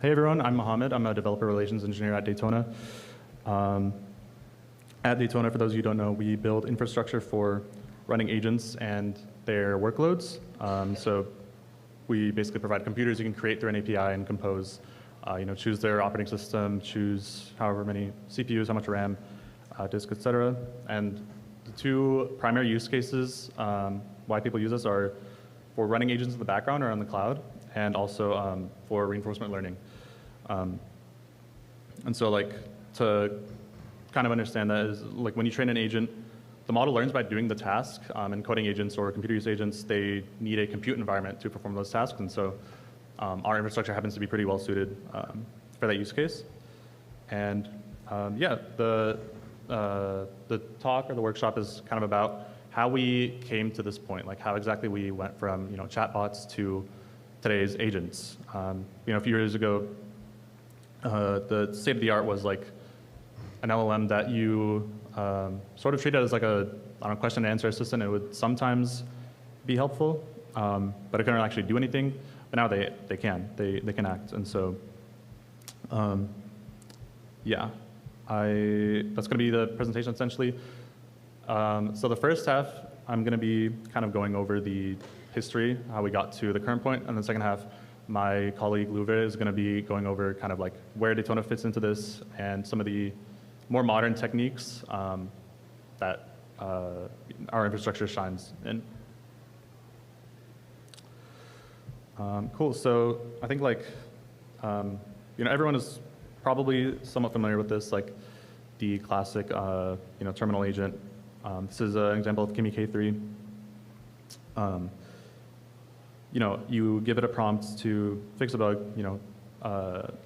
Hey everyone, I'm Mohammed. I'm a developer relations engineer at Daytona. At Daytona, for those of you who don't know, we build infrastructure for running agents and their workloads. So we basically provide computers you can create through an API and compose, choose their operating system, choose however many CPUs, how much RAM, disk, etc. And the two primary use cases why people use us are for running agents in the background or on the cloud, and also for reinforcement learning. And so to kind of understand that is like when you train an agent, the model learns by doing the task, and coding agents or computer use agents, they need a compute environment to perform those tasks. And so our infrastructure happens to be pretty well suited for that use case. And the talk or the workshop is kind of about how we came to this point, like how exactly we went from chatbots to today's agents. A few years ago, the state of the art was like an LLM that you sort of treated as like a question and answer assistant. It would sometimes be helpful, but it couldn't actually do anything. But now they can. They can act. And so, that's going to be the presentation essentially. So the first half, I'm going to be kind of going over the history, how we got to the current point, and the second half, my colleague Luve is going to be going over kind of like where Daytona fits into this and some of the more modern techniques that our infrastructure shines in. Cool. So I think everyone is probably somewhat familiar with this, like the classic terminal agent. This is an example of Kimi K3. You give it a prompt to fix a bug,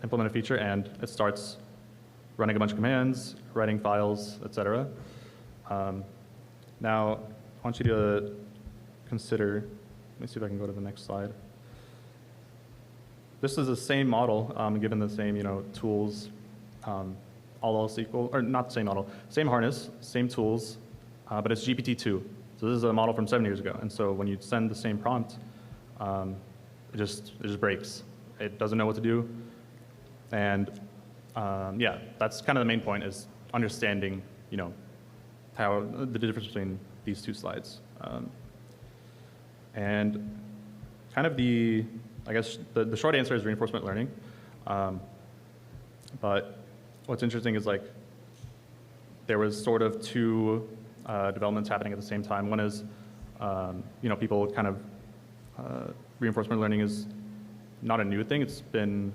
implement a feature, and it starts running a bunch of commands, writing files, etc. Now, I want you to consider, let me see if I can go to the next slide. This is the same model, given the same tools, all else equal, or not the same model, same harness, same tools, but it's GPT-2. So this is a model from 7 years ago. And so when you send the same prompt, it just breaks. It doesn't know what to do. And that's kind of the main point, is understanding, how the difference between these two slides. And kind of the short answer is reinforcement learning. But what's interesting is there was sort of two developments happening at the same time. One is, people kind of, reinforcement learning is not a new thing. It's been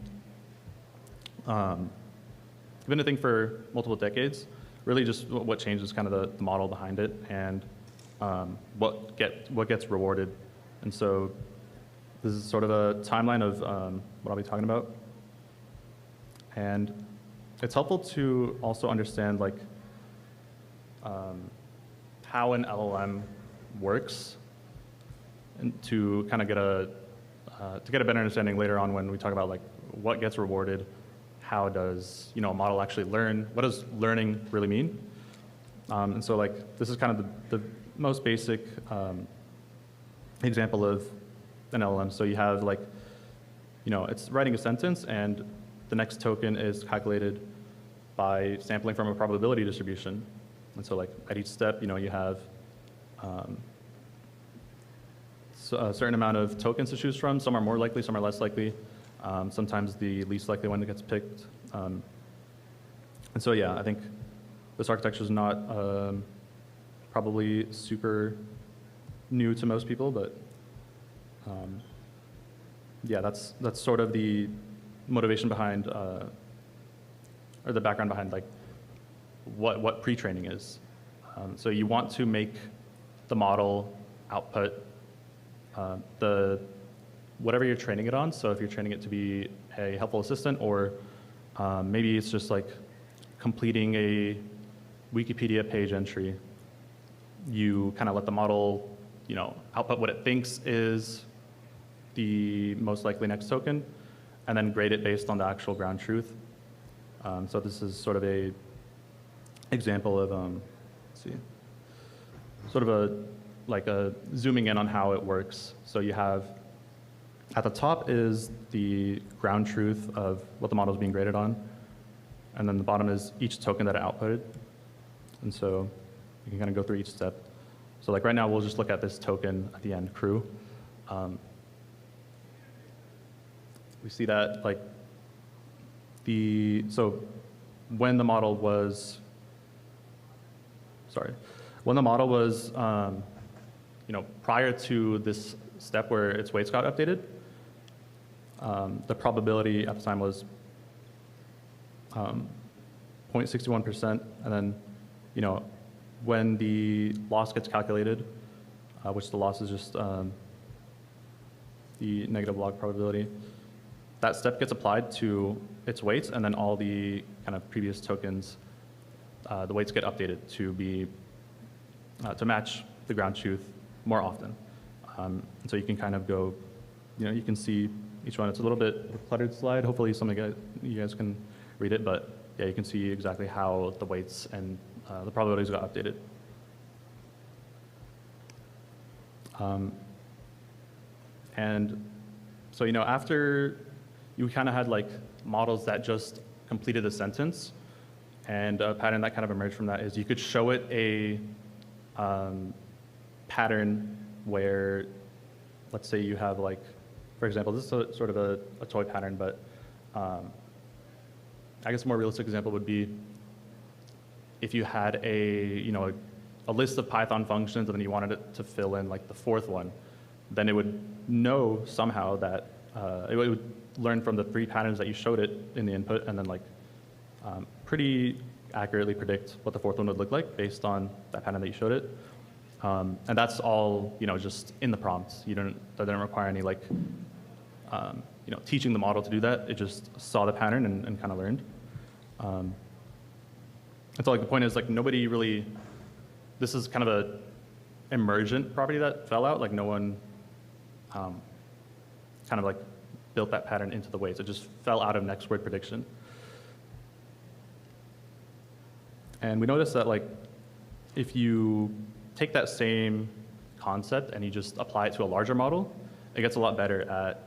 a thing for multiple decades. Really just what changed is kind of the model behind it and what gets rewarded. And so this is sort of a timeline of what I'll be talking about. And it's helpful to also understand how an LLM works, and to kind of get a better understanding later on when we talk about what gets rewarded, how does a model actually learn, what does learning really mean, and so this is kind of the most basic example of an LLM. So you have it's writing a sentence, and the next token is calculated by sampling from a probability distribution. And so at each step, you have a certain amount of tokens to choose from. Some are more likely, some are less likely. Sometimes the least likely one that gets picked. And so I think this architecture is not probably super new to most people, but that's sort of the motivation behind, or the background behind what pre-training is. So you want to make the model output whatever you're training it on. So if you're training it to be a helpful assistant, or maybe it's just completing a Wikipedia page entry, you kind of let the model output what it thinks is the most likely next token, and then grade it based on the actual ground truth. So this is sort of a example of, let's see, sort of a zooming in on how it works. So you have At the top is the ground truth of what the model is being graded on. And then the bottom is each token that it outputted. And so you can kind of go through each step. So like right now, we'll just look at this token at the end, crew. We see that like so when the model was, prior to this step where its weights got updated, the probability at the time was 0.61%, and then, when the loss gets calculated, which the loss is just the negative log probability, that step gets applied to its weights, and then all the kind of previous tokens, the weights get updated to be to match the ground truth more often. And so you can kind of go, you can see each one. It's a little bit of a cluttered slide. Hopefully you guys can read it, but yeah, you can see exactly how the weights and the probabilities got updated. And so, after you kind of had like models that just completed a sentence, and a pattern that kind of emerged from that is you could show it a pattern where, let's say you have like, for example, this is sort of a toy pattern, but I guess a more realistic example would be if you had a list of Python functions and then you wanted it to fill in like the fourth one, then it would know somehow that it would learn from the 3 patterns that you showed it in the input, and then like pretty accurately predict what the 4th one would look like based on that pattern that you showed it. And that's all just in the prompts. That didn't require any like teaching the model to do that. It just saw the pattern and kind of learned. And so like the point is like nobody really. This is kind of a emergent property that fell out. Like no one kind of like built that pattern into the weights. It just fell out of next word prediction. And we noticed that like if you take that same concept and you just apply it to a larger model, it gets a lot better at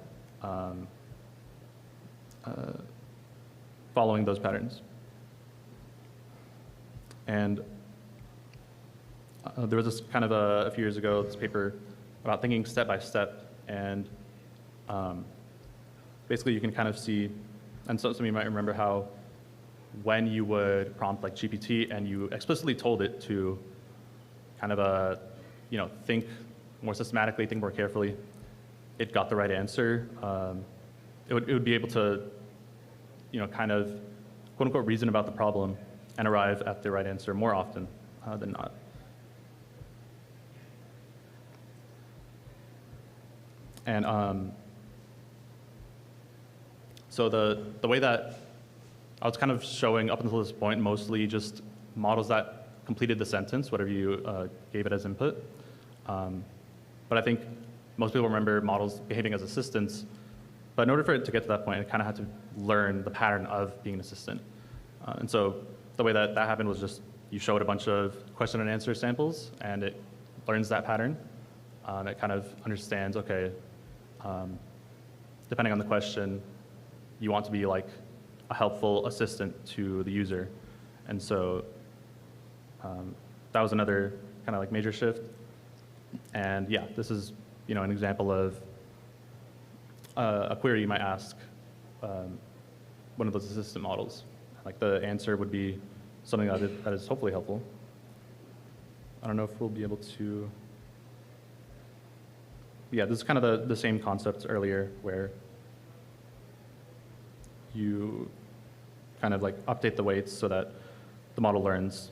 following those patterns. And there was this kind of a few years ago, this paper about thinking step by step, and basically you can kind of see, and some of you might remember how when you would prompt like GPT and you explicitly told it to kind of think more systematically, think more carefully, it got the right answer. It would be able to kind of quote unquote reason about the problem and arrive at the right answer more often than not. And so the way that I was kind of showing up until this point, mostly just models that completed the sentence, whatever you gave it as input. But I think most people remember models behaving as assistants. But in order for it to get to that point, it kind of had to learn the pattern of being an assistant. And so the way that happened was just you show it a bunch of question and answer samples, and it learns that pattern. It kind of understands, okay, depending on the question, you want to be like a helpful assistant to the user. And so that was another kind of like major shift. And yeah, this is an example of a query you might ask one of those assistant models. Like the answer would be something that is hopefully helpful. I don't know if we'll be able to. Yeah, this is kind of the same concept earlier, where you kind of like update the weights so that the model learns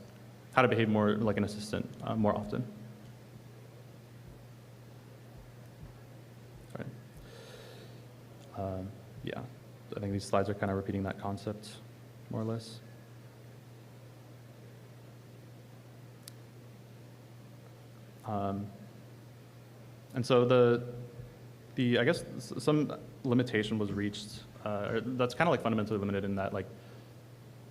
how to behave more like an assistant more often. Right. Yeah, I think these slides are kind of repeating that concept more or less. And so I guess some limitation was reached, or that's kind of like fundamentally limited in that like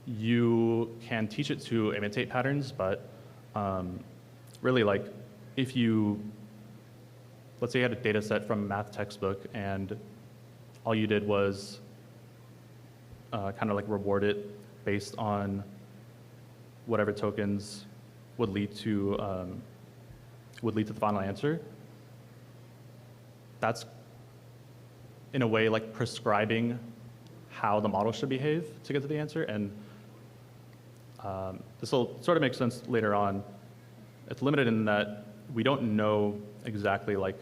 you can teach it to imitate patterns, but really like if you, let's say you had a data set from a math textbook and all you did was kind of like reward it based on whatever tokens would lead to the final answer, that's in a way like prescribing how the model should behave to get to the answer. And this will sort of make sense later on. It's limited in that we don't know exactly like,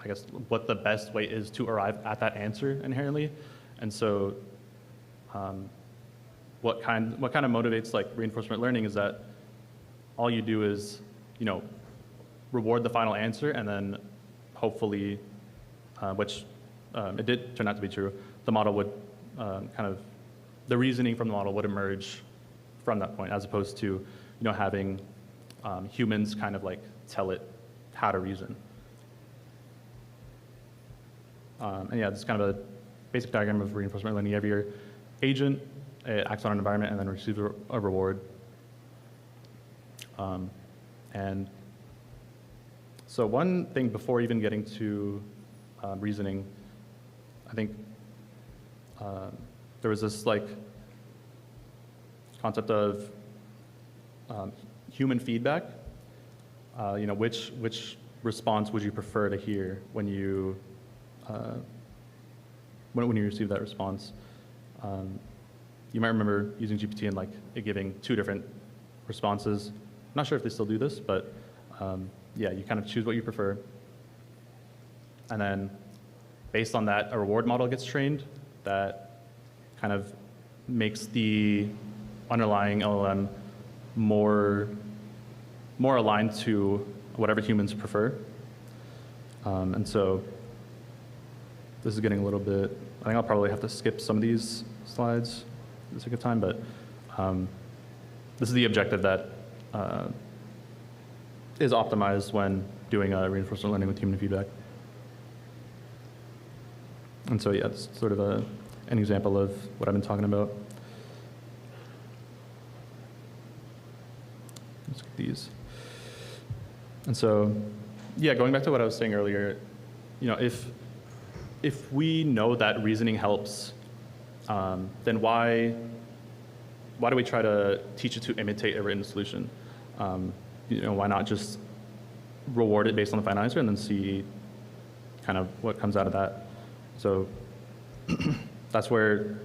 I guess, what the best way is to arrive at that answer inherently. And so what kind of motivates like reinforcement learning is that all you do is, reward the final answer, and then hopefully, which it did turn out to be true, the model would the reasoning from the model would emerge from that point, as opposed to, having humans kind of like tell it how to reason. And yeah, this is kind of a basic diagram of reinforcement learning. You have your agent, it acts on an environment and then receives a reward. And so one thing before even getting to reasoning, I think there was this like concept of human feedback. Which response would you prefer to hear when you receive that response? You might remember using GPT and like it giving 2 different responses. I'm not sure if they still do this, but yeah, you kind of choose what you prefer. And then based on that, a reward model gets trained that kind of makes the underlying LLM more aligned to whatever humans prefer. And so this is getting a little bit, I think I'll probably have to skip some of these slides for the sake of time, but this is the objective that is optimized when doing reinforcement learning with human feedback. And so yeah, it's sort of an example of what I've been talking about. Let's look at these. And so, yeah, going back to what I was saying earlier, if we know that reasoning helps, then why do we try to teach it to imitate a written solution? Why not just reward it based on the final answer and then see kind of what comes out of that? So that's where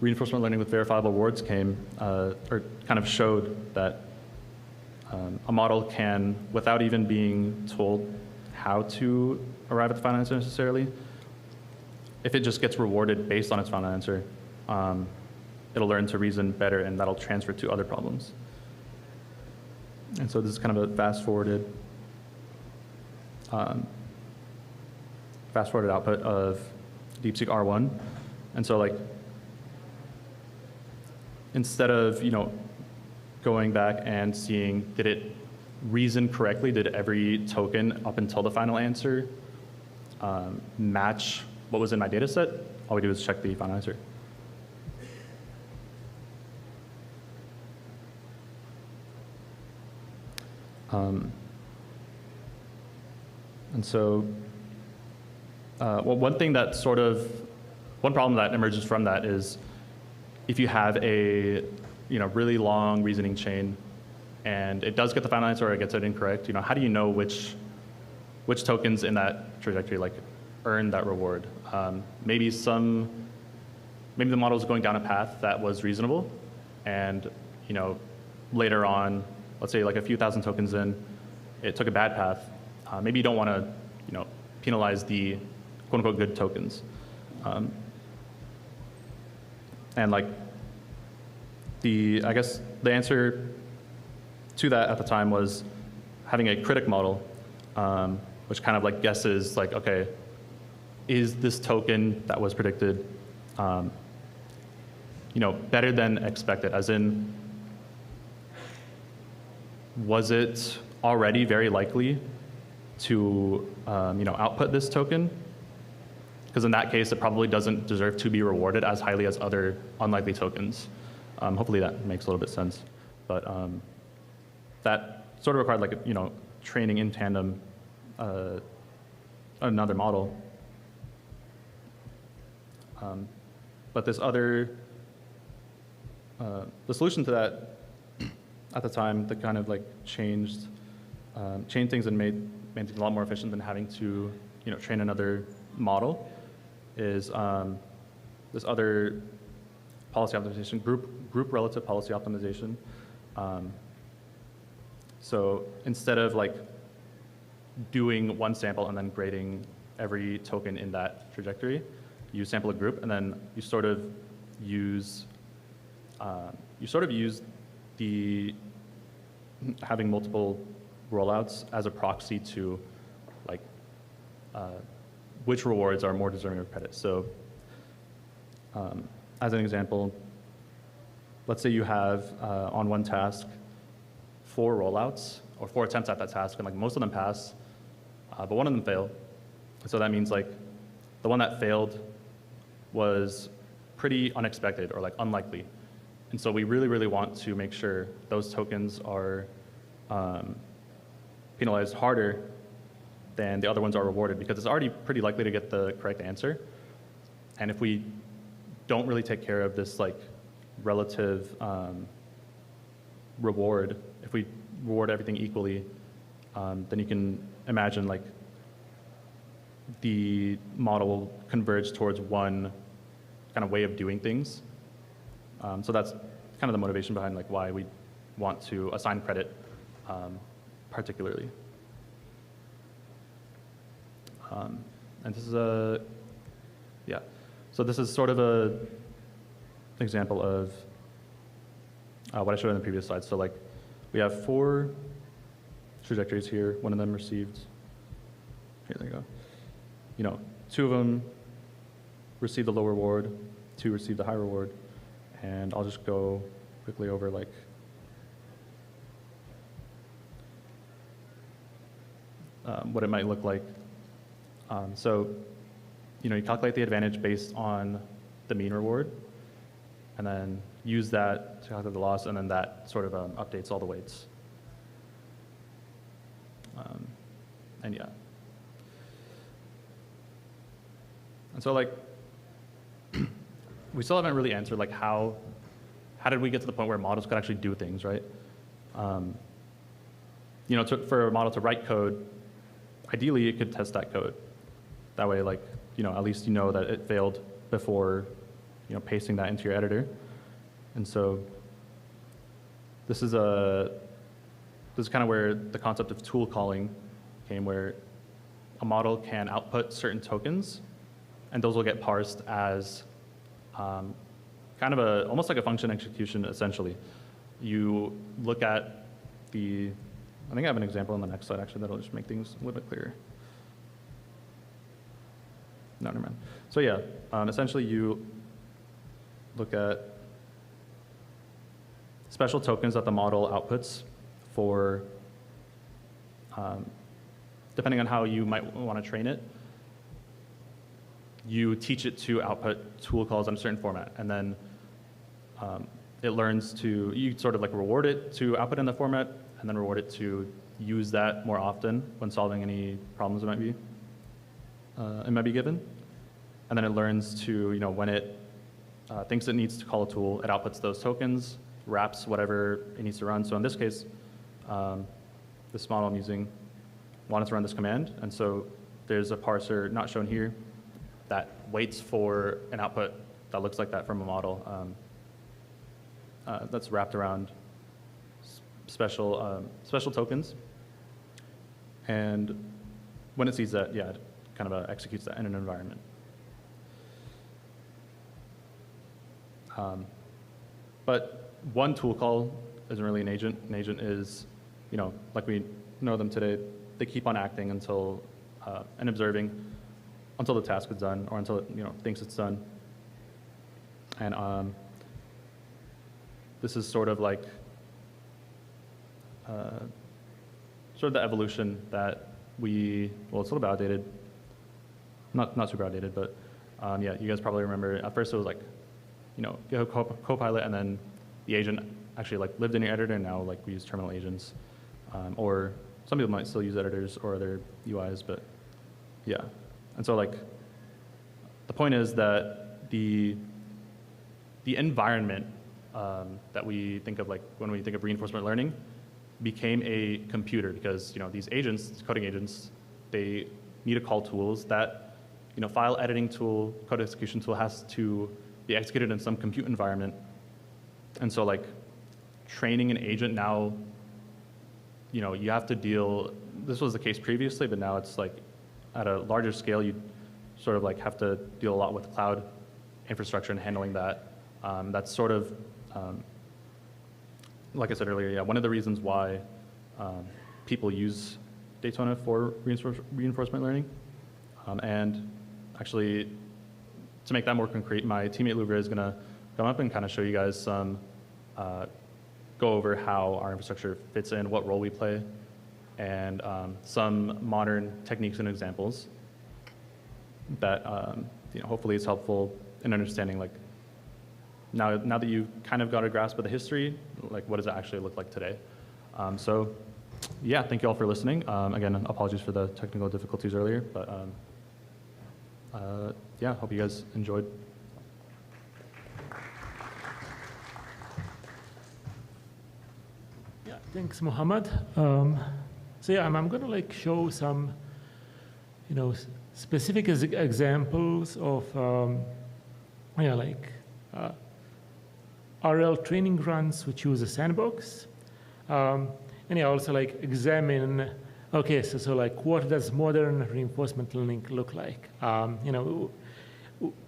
reinforcement learning with verifiable rewards came, or kind of showed that a model can, without even being told how to arrive at the final answer necessarily, if it just gets rewarded based on its final answer, it'll learn to reason better, and that'll transfer to other problems. And so this is kind of a fast-forwarded output of DeepSeek R1. And so like, instead of, going back and seeing, did it reason correctly? Did every token up until the final answer match what was in my data set? All we do is check the final answer. And so, one problem that emerges from that is if you have a really long reasoning chain and it does get the final answer or it gets it incorrect, how do you know which tokens in that trajectory like earn that reward? Maybe the model is going down a path that was reasonable, and later on, let's say like a few thousand tokens in, it took a bad path. Maybe you don't want to penalize the quote unquote good tokens. And like I guess the answer to that at the time was having a critic model, which kind of like guesses like, okay, is this token that was predicted, better than expected? As in, was it already very likely to output this token? Because in that case, it probably doesn't deserve to be rewarded as highly as other unlikely tokens. Hopefully that makes a little bit sense. But that sort of required like training in tandem another model. But this other, the solution to that at the time that kind of like changed things and made things a lot more efficient than having to train another model is this other policy optimization, group relative policy optimization. So instead of like doing one sample and then grading every token in that trajectory, you sample a group and then you sort of use the having multiple rollouts as a proxy to like which rewards are more deserving of credit. So as an example, let's say you have on one task 4 rollouts or 4 attempts at that task, and like most of them pass, but one of them failed. So that means like the one that failed was pretty unexpected or like unlikely. And so we really, really want to make sure those tokens are penalized harder than the other ones are rewarded, because it's already pretty likely to get the correct answer. And if we don't really take care of this like relative reward, if we reward everything equally, then you can imagine like the model will converge towards one kind of way of doing things. So that's kind of the motivation behind like why we want to assign credit particularly. And this is so this is sort of an example of what I showed in the previous slide. So like we have 4 trajectories here. One of them received, here they go. 2 of them received the low reward, 2 received the high reward. And I'll just go quickly over like what it might look like. So, you calculate the advantage based on the mean reward, and then use that to calculate the loss, and then that sort of updates all the weights. And yeah. And so like, we still haven't really answered like how did we get to the point where models could actually do things, right? For a model to write code, ideally it could test that code. That way, like, at least you know that it failed before, pasting that into your editor. And so this is kind of where the concept of tool calling came, where a model can output certain tokens, and those will get parsed as kind of almost like a function execution, essentially. You look at I think I have an example on the next slide, actually, that'll just make things a little bit clearer. No, never mind. So yeah, essentially you look at special tokens that the model outputs for, depending on how you might want to train it, you teach it to output tool calls in a certain format, and then it learns to, you sort of like reward it to output in the format, and then reward it to use that more often when solving any problems it might be given. And then it learns to, when it thinks it needs to call a tool, it outputs those tokens, wraps whatever it needs to run. So in this case, this model I'm using wanted to run this command, and so there's a parser not shown here that waits for an output that looks like that from a model that's wrapped around special tokens. And when it sees that, yeah, it kind of executes that in an environment. But one tool call isn't really an agent. An agent is, like we know them today, they keep on acting until and observing until the task is done, or until it thinks it's done. And this is sort of like sort of the evolution that well, it's a little bit outdated, not super outdated, but yeah, you guys probably remember at first it was like, GitHub Copilot, and then the agent actually like lived in your editor, and now like we use terminal agents, or some people might still use editors or other UIs, but yeah. And so like, the point is that the environment that we think of, like when we think of reinforcement learning, became a computer, because these agents, coding agents, they need to call tools. That file editing tool, code execution tool has to be executed in some compute environment. And so like training an agent now, you have to deal, this was the case previously, but now it's like at a larger scale, you sort of like have to deal a lot with cloud infrastructure and handling that. That's sort of, like I said earlier, yeah, one of the reasons why people use Daytona for reinforcement learning. And actually, to make that more concrete, my teammate Louvre is going to come up and kind of show you guys some, go over how our infrastructure fits in, what role we play, and some modern techniques and examples that hopefully is helpful in understanding, like, now that you kind of got a grasp of the history, like what does it actually look like today? So yeah, thank you all for listening. Again, apologies for the technical difficulties earlier, but yeah, hope you guys enjoyed. Yeah, thanks, Mohammed. So yeah, I'm going to like show some, specific examples of, RL training runs which use a sandbox. And yeah, also like examine, okay, so like what does modern reinforcement learning look like?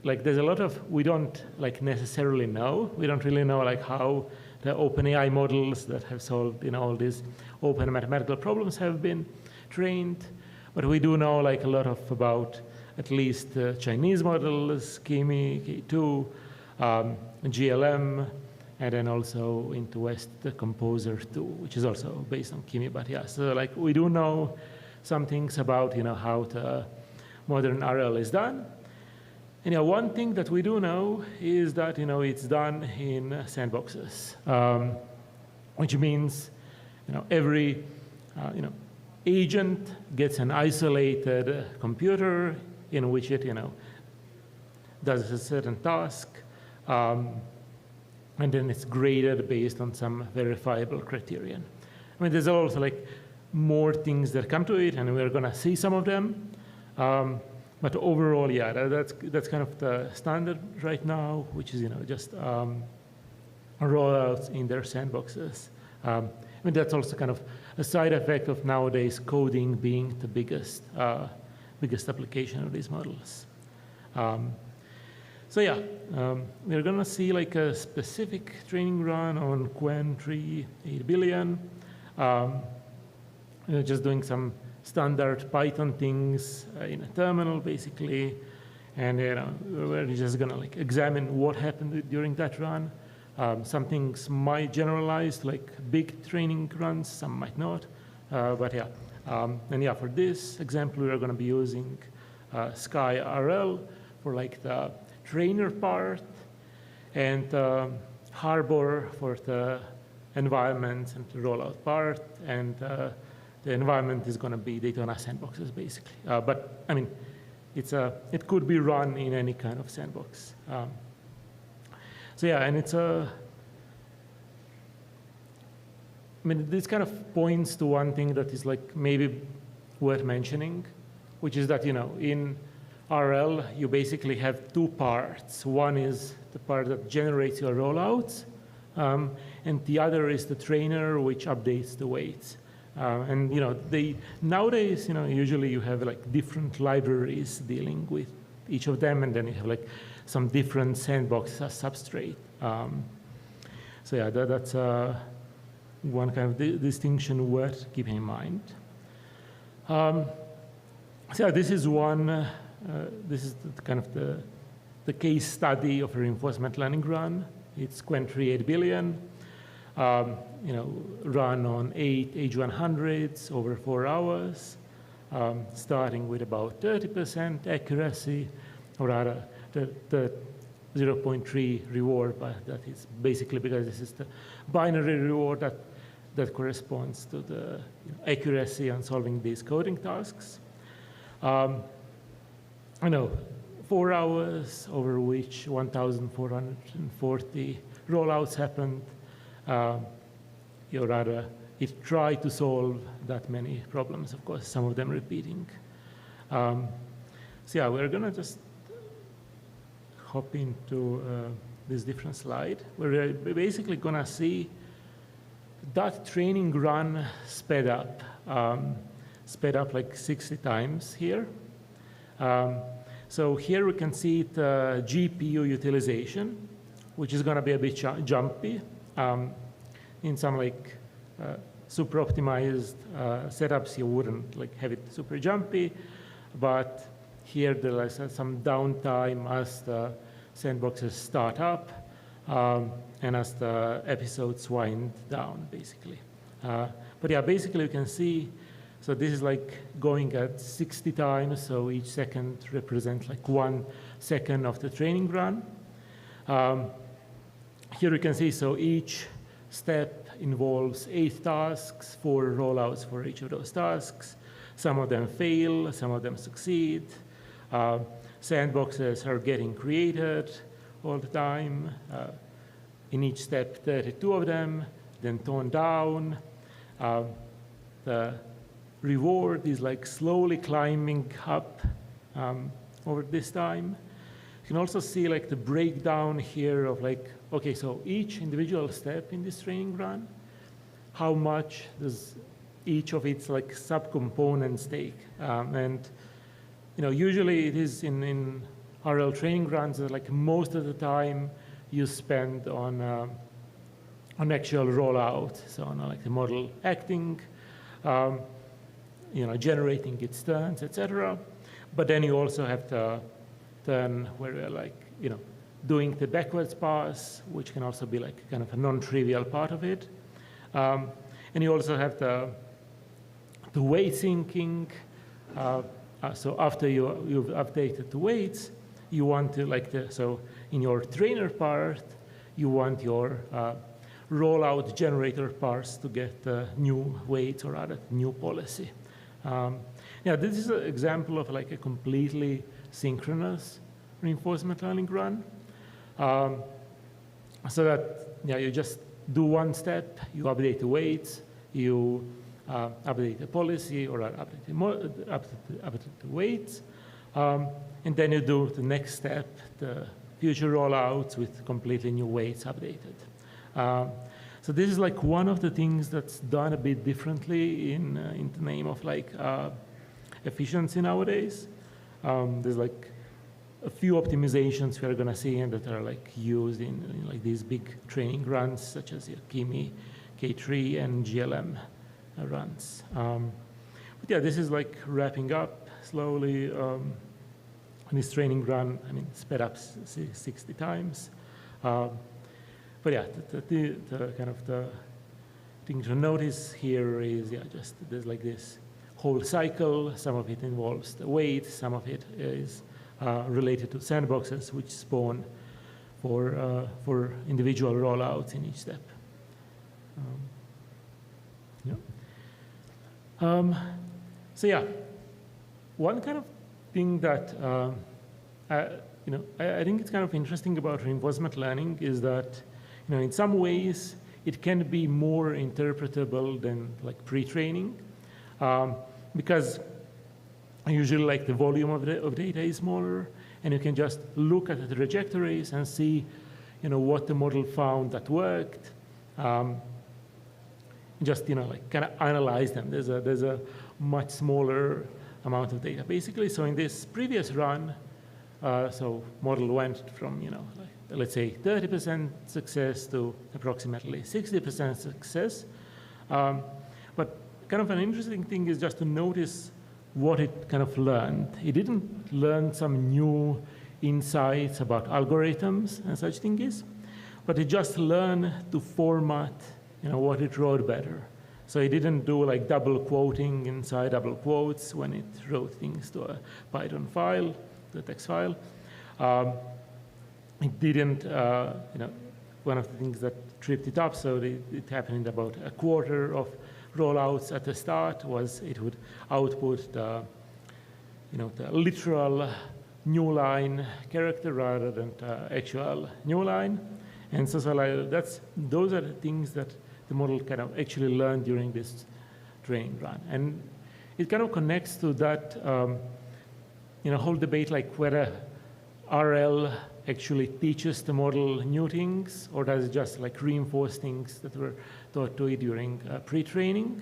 Like there's a lot of, we don't like necessarily know. We don't really know like how the OpenAI models that have solved all these open mathematical problems have been trained. But we do know like a lot of about at least Chinese models, Kimi, K2, GLM, and then also into West, the Composer 2, which is also based on Kimi. But yeah, so like we do know some things about how the modern RL is done. And one thing that we do know is that it's done in sandboxes, which means every agent gets an isolated computer in which it does a certain task. And then it's graded based on some verifiable criterion. I mean, there's also like more things that come to it, and we're going to see some of them. But overall, yeah, that's kind of the standard right now, which is just rollouts in their sandboxes. I mean, that's also kind of a side effect of nowadays coding being the biggest application of these models. So yeah, we're going to see like a specific training run on Qwen 3 8 billion. Just doing some standard Python things in a terminal, basically. And we're just going to like examine what happened during that run. Some things might generalize, like big training runs, some might not. But yeah, and yeah, for this example, we're going to be using Sky RL for like the trainer part, and Harbor for the environment and the rollout part, and the environment is going to be Daytona sandboxes, basically. But I mean, it could be run in any kind of sandbox. So yeah, and it's I mean, this kind of points to one thing that is like maybe worth mentioning, which is that in RL, you basically have two parts. One is the part that generates your rollouts, and the other is the trainer, which updates the weights. And nowadays, usually you have like different libraries dealing with each of them, and then you have like some different sandbox as substrate. So yeah, that's one kind of distinction worth keeping in mind. So yeah, this is one. This is kind of the case study of a reinforcement learning run. It's Qwen 3 8 billion, run on 8 H100s over 4 hours, starting with about 30% accuracy, or rather the 0.3 reward, but that is basically because this is the binary reward that corresponds to the accuracy on solving these coding tasks. 4 hours, over which 1,440 rollouts happened. It tried to solve that many problems, of course, some of them repeating. So yeah, we're gonna just hop into this different slide. We're basically gonna see that training run sped up like 60 times here. So here we can see the GPU utilization, which is gonna be a bit jumpy. In some like super optimized setups, you wouldn't like have it super jumpy, but here there is some downtime as the sandboxes start up and as the episodes wind down, basically. But yeah, basically you can see, so this is like going at 60 times, so each second represents like 1 second of the training run. Here you can see, so each step involves 8 tasks, 4 rollouts for each of those tasks. Some of them fail, some of them succeed. Sandboxes are getting created all the time. In each step, 32 of them, then toned down. The reward is like slowly climbing up over this time. You can also see like the breakdown here of like, okay, so each individual step in this training run, how much does each of its like subcomponents take? And you know, usually it is in RL training runs, like most of the time you spend on actual rollout, so on like the model acting, you know, generating its turns, etc. But then you also have the turn where you're like, you know, doing the backwards pass, which can also be like kind of a non-trivial part of it. And you also have the weight syncing. So after you've updated the weights, you want to like so in your trainer part, you want your rollout generator parts to get new weights or other new policy. Yeah, this is an example of like a completely synchronous reinforcement learning run. So that yeah, you just do one step, you update the weights, you update the policy or update the weights, and then you do the next step, the future rollouts with completely new weights updated. So this is like one of the things that's done a bit differently in the name of like efficiency nowadays. There's like a few optimizations we are gonna see and that are like used in like these big training runs such as Kimi, K3, and GLM runs. But yeah, this is like wrapping up slowly. This training run, I mean, sped up 60 times. But yeah, the kind of the thing to notice here is, yeah, just there's like this whole cycle. Some of it involves the weight, some of it is related to sandboxes, which spawn for individual rollouts in each step. So yeah, one kind of thing that you know, I think it's kind of interesting about reinforcement learning is that, you know, in some ways it can be more interpretable than like pre-training, because usually like the volume of data is smaller, and you can just look at the trajectories and see, you know, what the model found that worked. Just, you know, like kind of analyze them. There's a much smaller amount of data, basically. So in this previous run, so model went from, you know, like, let's say 30% success to approximately 60% success. But kind of an interesting thing is just to notice what it kind of learned. It didn't learn some new insights about algorithms and such things, but it just learned to format, you know, what it wrote better. So it didn't do like double quoting inside double quotes when it wrote things to a Python file, the text file. It didn't, you know, one of the things that tripped it up, so it happened in about a quarter of rollouts at the start, was it would output the, you know, the literal new line character rather than actual new line. And so like those are the things that the model kind of actually learned during this training run. And it kind of connects to that whole debate, like whether RL actually teaches the model new things, or does it just like reinforce things that were taught to it during pre-training?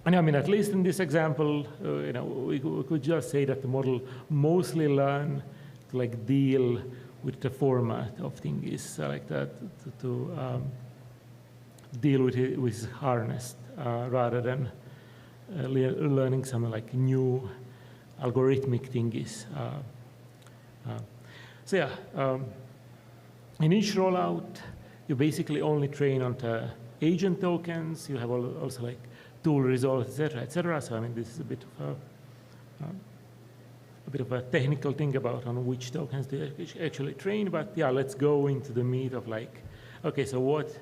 And I mean, at least in this example, we could just say that the model mostly learned to like deal with the format of things like that, to deal with it with harness rather than learning some like new algorithmic thingies. So yeah, in each rollout, you basically only train on the agent tokens. You have also like tool results, et cetera. So I mean, this is a bit of a technical thing about on which tokens they actually train. But yeah, let's go into the meat of like, okay, so what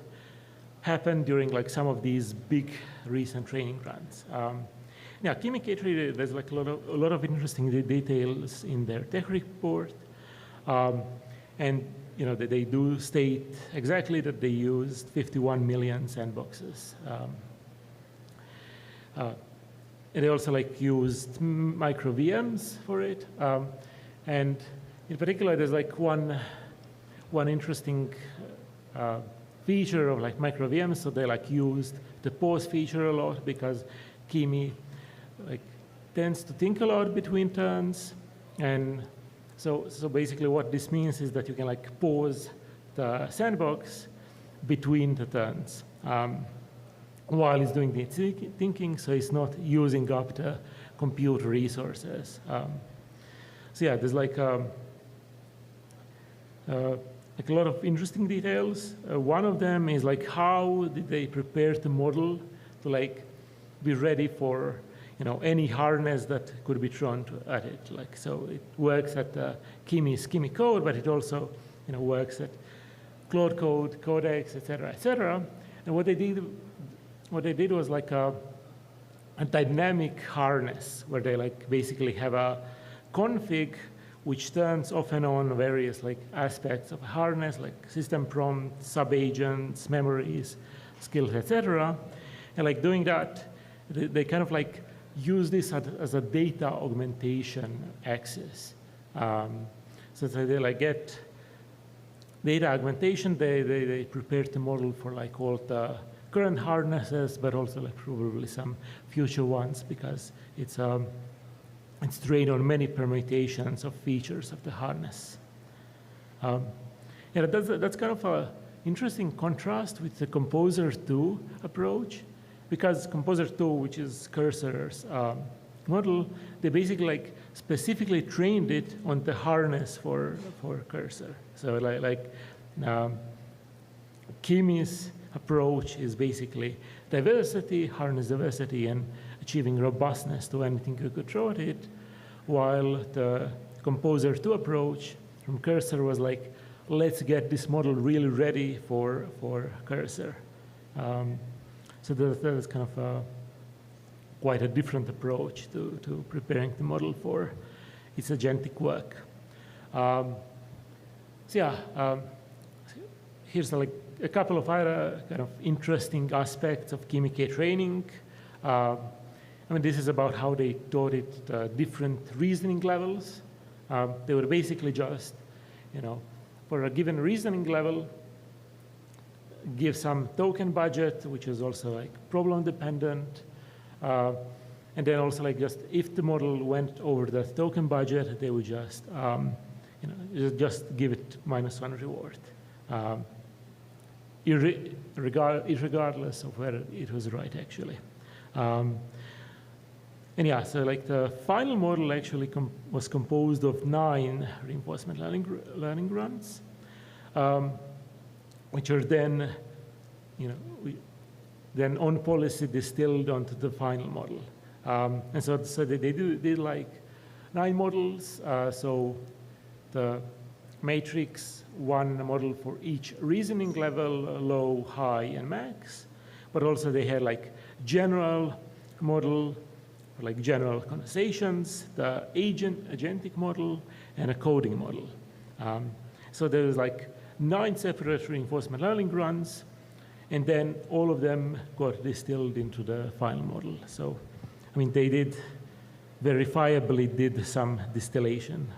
happened during like some of these big recent training runs? Yeah, K3, there's like a lot of interesting details in their tech report, and they do state exactly that they used 51 million sandboxes. And they also like used micro VMs for it, and in particular, there's like one interesting feature of like micro VMs. So they like used the pause feature a lot because Kimi like tends to think a lot between turns, and so basically what this means is that you can like pause the sandbox between the turns while it's doing the thinking, so it's not using up the compute resources. So yeah, there's like a lot of interesting details. One of them is like how did they prepare the model to like be ready for any harness that could be thrown at it. Like, so it works at Kimi's Kimi code, but it also works at Claude Code, Codex, et cetera. And what they did was like a dynamic harness where they like basically have a config which turns off and on various like aspects of a harness, like system prompts, sub-agents, memories, skills, et cetera. And like doing that, they kind of like use this as a data augmentation axis. So they like get data augmentation. They prepare the model for like all the current harnesses, but also like probably some future ones because it's trained on many permutations of features of the harness. Yeah, that's kind of an interesting contrast with the Composer 2 approach. Because Composer 2, which is Cursor's model, they basically like specifically trained it on the harness for Cursor. So like Kimi's approach is basically diversity, harness diversity, and achieving robustness to anything you could throw at it, while the Composer 2 approach from Cursor was like, let's get this model really ready for Cursor. So that is kind of quite a different approach to preparing the model for its agentic work. So yeah, here's like a couple of other kind of interesting aspects of Kimi K training. I mean, this is about how they taught it different reasoning levels. They were basically just, for a given reasoning level, give some token budget, which is also like problem dependent. And then also like just if the model went over that token budget, they would just, just give it -1 reward, irregardless of whether it was right actually. And yeah, so like the final model actually was composed of 9 reinforcement learning runs. Which are then, then on policy distilled onto the final model. And so they did like 9 models. So the matrix, 1 model for each reasoning level, low, high, and max. But also they had like general model like general conversations, the agentic model, and a coding model. So there's like 9 separate reinforcement learning runs, and then all of them got distilled into the final model. So, I mean, they verifiably did some distillation.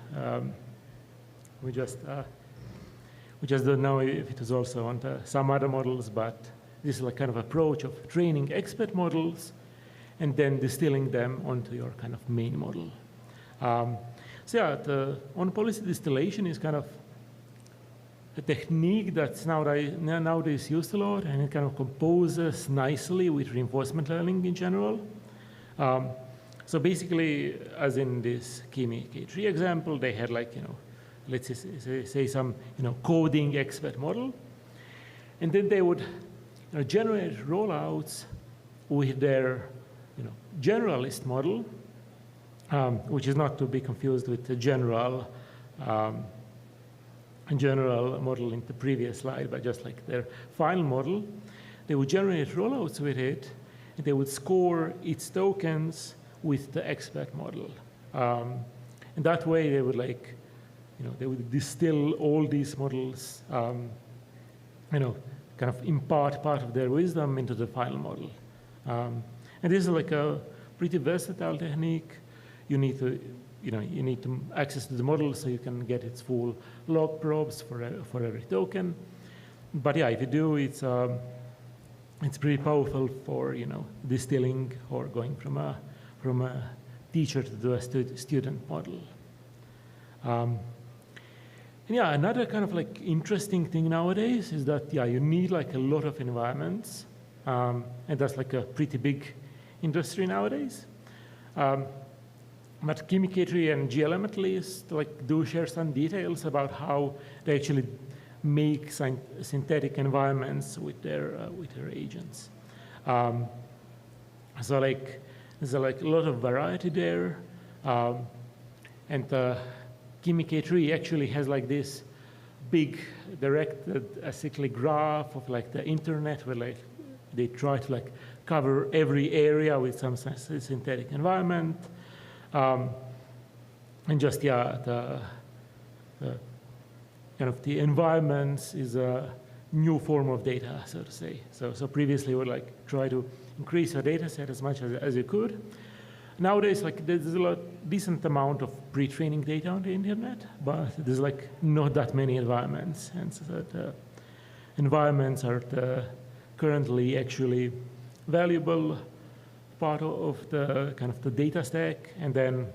We just don't know if it was also on some other models, but this is like kind of approach of training expert models and then distilling them onto your kind of main model. So yeah, the on-policy distillation is kind of a technique that's nowadays used a lot, and it kind of composes nicely with reinforcement learning in general. So basically, as in this Kimi K3 example, they had like, let's say some, coding expert model, and then they would generate rollouts with their, generalist model, which is not to be confused with the general model in the previous slide, but just like their final model. They would generate rollouts with it, and they would score its tokens with the expert model. And that way they would like, they would distill all these models, kind of impart part of their wisdom into the final model. And this is like a pretty versatile technique. You need to access to the model so you can get its full log probes for every token. But yeah, if you do, it's pretty powerful for distilling or going from a teacher to a student model. And yeah, another kind of like interesting thing nowadays is that you need like a lot of environments, and that's like a pretty big industry nowadays. But Kimi K3 and GLM at least do share some details about how they actually make synthetic environments with their agents. So like there's like a lot of variety there, and Kimi K3 actually has like this big directed acyclic graph of like the internet where like they try to like cover every area with some synthetic environment. And just, the kind of the environments is a new form of data, so to say. So previously, you would like try to increase your data set as much as you could. Nowadays, like there's a decent amount of pre-training data on the internet, but there's like not that many environments, and so the environments are currently actually valuable part of the kind of the data stack, and then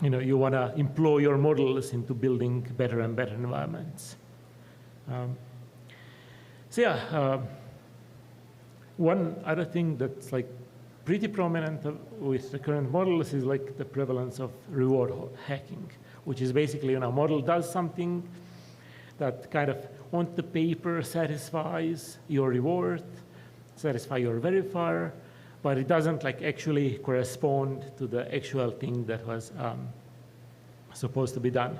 you want to employ your models into building better and better environments. So yeah, one other thing that's like pretty prominent with the current models is like the prevalence of reward hacking, which is basically a model does something that kind of on the paper satisfies your reward, satisfy your verifier, but it doesn't like actually correspond to the actual thing that was supposed to be done.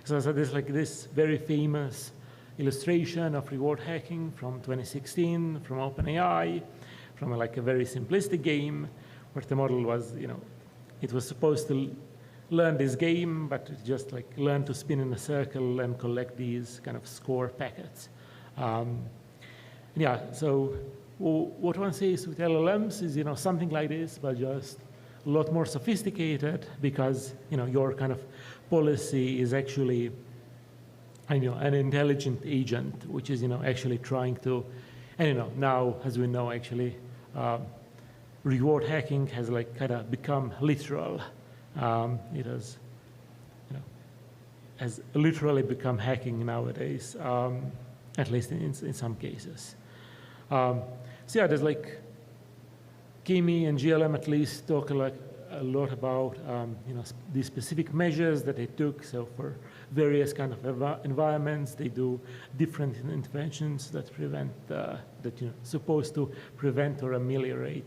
So there's like this very famous illustration of reward hacking from 2016 from OpenAI, from like a very simplistic game where the model was, it was supposed to learn this game, but it just like learn to spin in a circle and collect these kind of score packets. Yeah, so what one says with LLMs is, something like this, but just a lot more sophisticated because, your kind of policy is actually, an intelligent agent, which is, actually trying to, and, now, as we know, actually, reward hacking has like kind of become literal. It has literally become hacking nowadays, at least in some cases. So yeah, there's like Kimi and GLM at least talk like a lot about these specific measures that they took. So for various kind of environments, they do different interventions that prevent supposed to prevent or ameliorate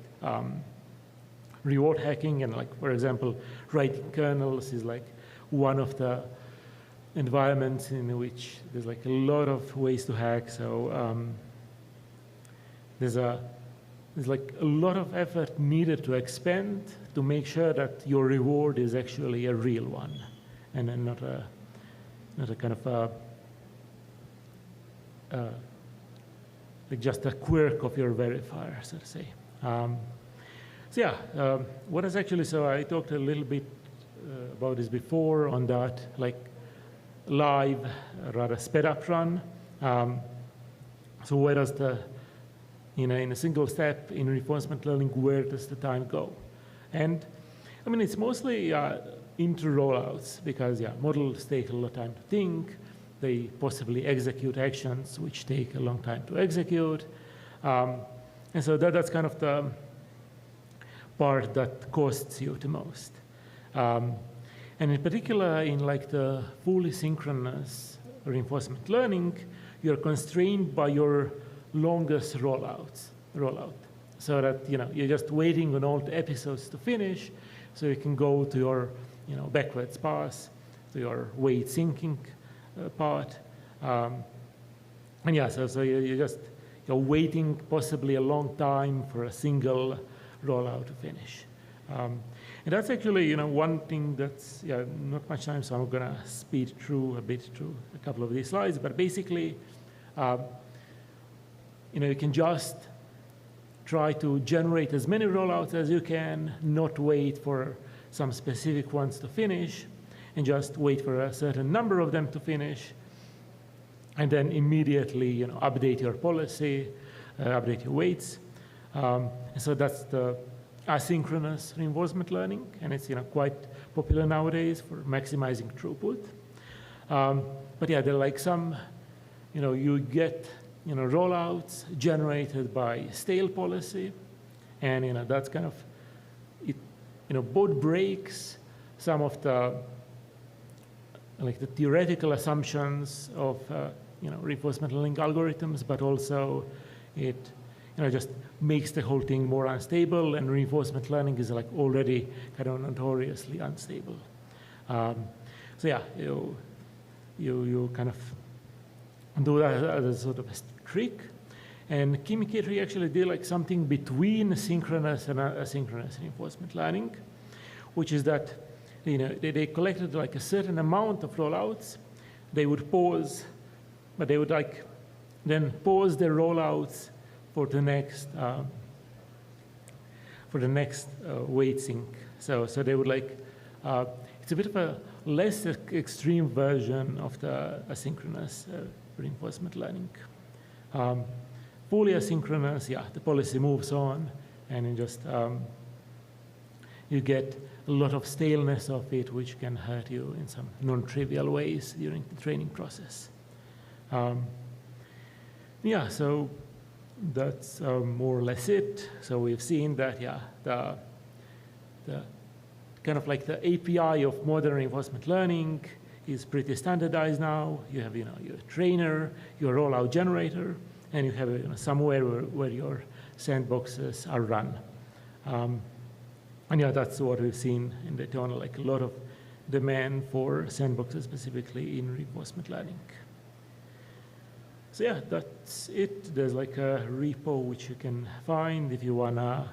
reward hacking. And like for example, writing kernels is like one of the environments in which there's like a lot of ways to hack. So there's a there's like a lot of effort needed to expand to make sure that your reward is actually a real one, and then not a kind of like just a quirk of your verifier, so to say. So yeah, what is actually, so I talked a little bit about this before on that, like live, rather sped up run. So where does the, in a single step in reinforcement learning, where does the time go? And I mean, it's mostly into rollouts because yeah, models take a lot of time to think. They possibly execute actions which take a long time to execute. And so that's kind of the part that costs you the most. And in particular, in like the fully synchronous reinforcement learning, you're constrained by your longest rollout. So that you're just waiting on all the episodes to finish, so you can go to your backwards pass, to your weight syncing part. And yeah, so you're waiting possibly a long time for a single rollout to finish. And that's actually one thing that's not much time, so I'm gonna speed through a couple of these slides. But basically, you can just try to generate as many rollouts as you can, not wait for some specific ones to finish, and just wait for a certain number of them to finish, and then immediately update your policy, update your weights. And so that's the asynchronous reinforcement learning, and it's quite popular nowadays for maximizing throughput. But yeah, there are like some, you get rollouts generated by stale policy, and that's kind of it. Both breaks some of the like the theoretical assumptions of reinforcement learning algorithms, but also it just makes the whole thing more unstable, and reinforcement learning is like already kind of notoriously unstable. So yeah, you kind of do that as a sort of a trick. And Kim Kitry actually did like something between synchronous and asynchronous reinforcement learning, which is that they collected like a certain amount of rollouts. They would pause, but they would like then pause their rollouts for the next weight sync. So they would like it's a bit of a less extreme version of the asynchronous reinforcement learning. Fully asynchronous, yeah, the policy moves on, and you just you get a lot of staleness of it, which can hurt you in some non-trivial ways during the training process. Yeah, so that's more or less it. So we've seen that, yeah, the kind of like the API of modern reinforcement learning is pretty standardized now. You have, your trainer, your rollout generator, and you have somewhere where your sandboxes are run. And yeah, that's what we've seen in Daytona, like a lot of demand for sandboxes specifically in reinforcement learning. So yeah, that's it. There's like a repo which you can find if you wanna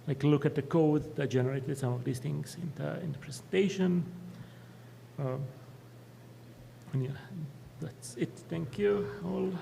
like look at the code that generated some of these things in the presentation. And yeah, that's it. Thank you all.